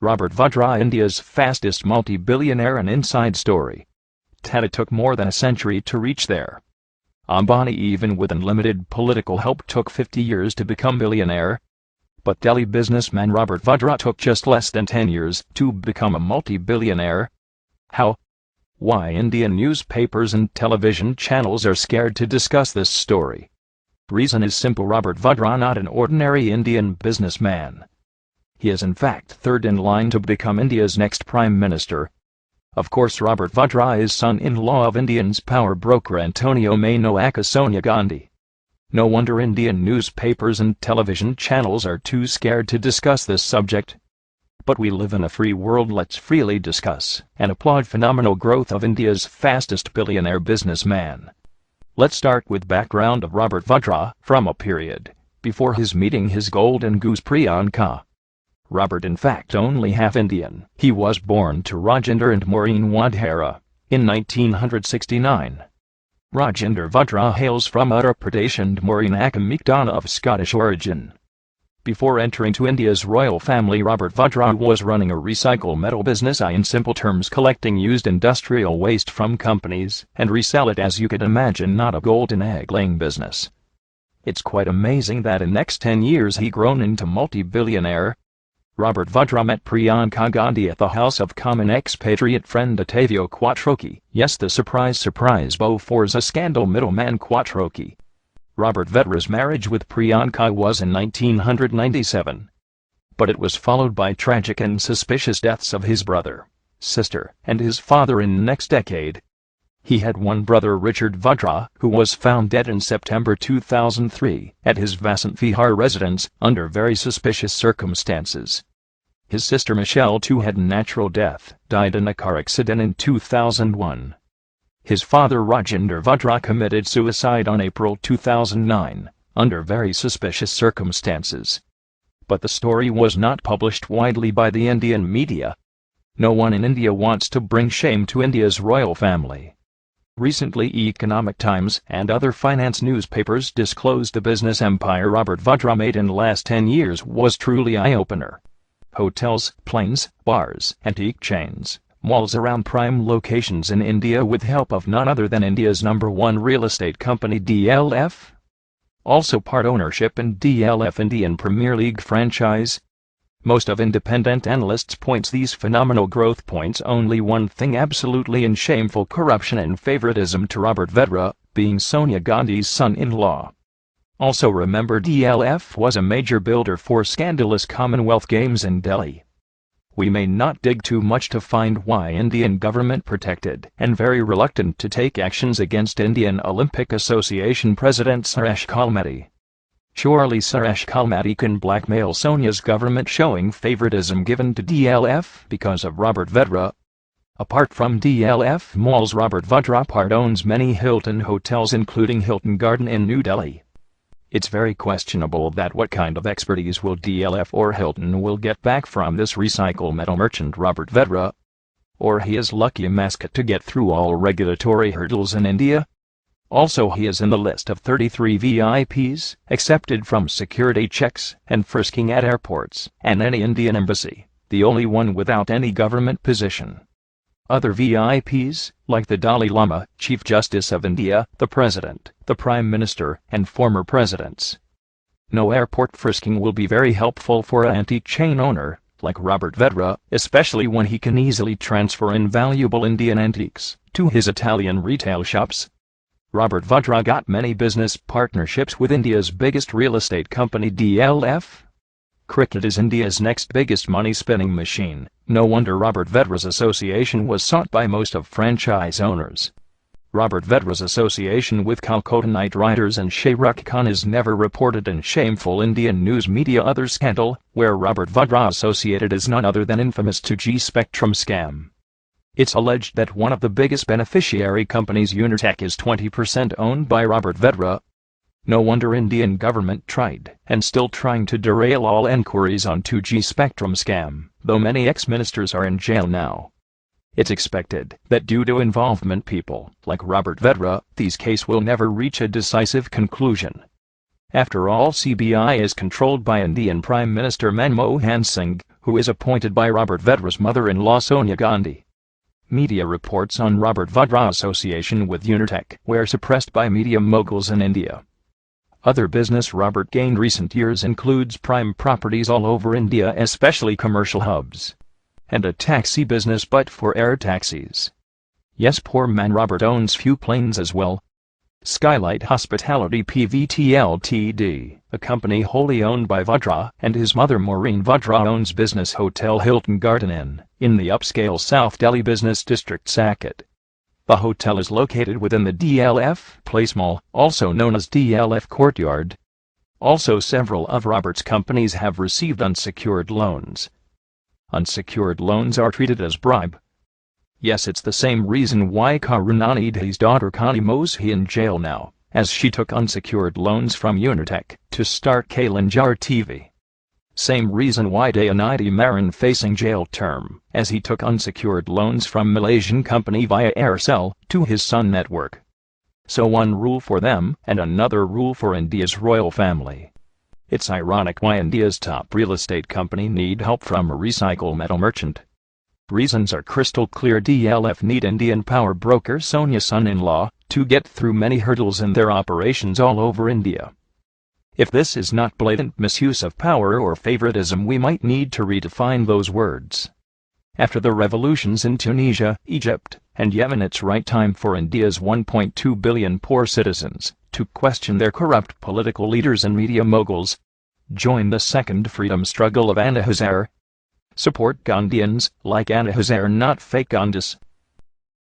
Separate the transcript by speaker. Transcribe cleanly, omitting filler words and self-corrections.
Speaker 1: Robert Vadra, India's fastest multi-billionaire. An inside story. Tata took more than a century to reach there. Ambani, even with unlimited political help, took 50 years to become billionaire. But Delhi businessman Robert Vadra took just less than 10 years to become a multi-billionaire. How? Why Indian newspapers and television channels are scared to discuss this story. Reason is simple: Robert Vadra not an ordinary Indian businessman. He is in fact third in line to become India's next Prime Minister. Of course, Robert Vadra is son-in-law of India's power broker Antonio Mano aka Sonia Gandhi. No wonder Indian newspapers and television channels are too scared to discuss this subject. But we live in a free world. Let's freely discuss and applaud phenomenal growth of India's fastest billionaire businessman. Let's start with background of Robert Vadra from a period before his meeting his golden goose Priyanka. Robert in fact only half Indian. He was born to Rajinder and Maureen Wadhera in 1969. Rajinder Vadra hails from Uttar Pradesh and Maureen aka McDonough of Scottish origin. Before entering to India's royal family, Robert Vadra was running a recycle metal business, in simple terms collecting used industrial waste from companies and resell it, as you could imagine, not a golden egg-laying business. It's quite amazing that in next 10 years he grown into multi-billionaire. Robert Vadra met Priyanka Gandhi at the House of Commons expatriate friend Ottavio Quattrocchi. Yes, the surprise Boforza scandal middleman Quattrocchi. Robert Vadra's marriage with Priyanka was in 1997. But it was followed by tragic and suspicious deaths of his brother, sister, and his father in the next decade. He had one brother, Richard Vadra, who was found dead in September 2003 at his Vasant Vihar residence under very suspicious circumstances. His sister Michelle too had natural death, died in a car accident in 2001. His father Rajinder Vadra committed suicide on April 2009 under very suspicious circumstances. But the story was not published widely by the Indian media. No one in India wants to bring shame to India's royal family. Recently, Economic Times and other finance newspapers disclosed the business empire Robert Vadra made in the last 10 years was truly eye-opener. Hotels, planes, bars, antique chains, malls around prime locations in India with help of none other than India's #1 real estate company DLF. Also part ownership in DLF Indian Premier League franchise. Most of independent analysts points these phenomenal growth points only one thing: absolutely and shameful corruption and favoritism to Robert Vadra, being Sonia Gandhi's son-in-law. Also remember, DLF was a major builder for scandalous Commonwealth Games in Delhi. We may not dig too much to find why Indian government protected and very reluctant to take actions against Indian Olympic Association President Suresh Kalmati. Surely Suresh Kalmati can blackmail Sonia's government, showing favoritism given to DLF because of Robert Vadra. Apart from DLF malls, Robert Vadra part owns many Hilton hotels including Hilton Garden in New Delhi. It's very questionable that what kind of expertise will DLF or Hilton will get back from this recycle metal merchant Robert Vadra. Or he is lucky mascot to get through all regulatory hurdles in India. Also, he is in the list of 33 VIPs accepted from security checks and frisking at airports and any Indian embassy, the only one without any government position. Other VIPs, like the Dalai Lama, Chief Justice of India, the President, the Prime Minister, and former presidents. No airport frisking will be very helpful for an antique chain owner like Robert Vadra, especially when he can easily transfer invaluable Indian antiques to his Italian retail shops. Robert Vadra got many business partnerships with India's biggest real estate company DLF. Cricket is India's next biggest money-spinning machine. No wonder Robert Vadra's association was sought by most of franchise owners. Robert Vadra's association with Kolkata Knight Riders and Shah Rukh Khan is never reported in shameful Indian news media. Other scandal, where Robert Vadra associated, is none other than infamous 2G Spectrum scam. It's alleged that one of the biggest beneficiary companies, Unitech, is 20% owned by Robert Vadra. No wonder Indian government tried and still trying to derail all enquiries on 2G Spectrum scam, though many ex-ministers are in jail now. It's expected that due to involvement people like Robert Vadra, these case will never reach a decisive conclusion. After all, CBI is controlled by Indian Prime Minister Manmohan Singh, who is appointed by Robert Vadra's mother-in-law Sonia Gandhi. Media reports on Robert Vadra's association with Unitech were suppressed by media moguls in India. Other business Robert gained recent years includes prime properties all over India, especially commercial hubs, and a taxi business but for air taxis. Yes, poor man Robert owns few planes as well. Skylight Hospitality Pvt Ltd, a company wholly owned by Vadra and his mother Maureen Vadra, owns business hotel Hilton Garden Inn in the upscale South Delhi business district Saket. The hotel is located within the DLF Place Mall, also known as DLF Courtyard. Also, several of Robert's companies have received unsecured loans. Unsecured loans are treated as bribe. Yes, it's the same reason why Karunanidhi's daughter Connie Moshi in jail now, as she took unsecured loans from Unitech to start Kalanjar TV. Same reason why Dayanidhi Maran facing jail term, as he took unsecured loans from Malaysian company via Aircel to his Sun network. So one rule for them and another rule for India's royal family. It's ironic why India's top real estate company need help from a recycle metal merchant. Reasons are crystal clear. DLF need Indian power broker Sonia's son-in-law to get through many hurdles in their operations all over India. If this is not blatant misuse of power or favoritism, we might need to redefine those words. After the revolutions in Tunisia, Egypt, and Yemen, it's right time for India's 1.2 billion poor citizens to question their corrupt political leaders and media moguls. Join the second freedom struggle of Anna Hazare. Support Gandhians like Anna Hazare, not fake Gandhis.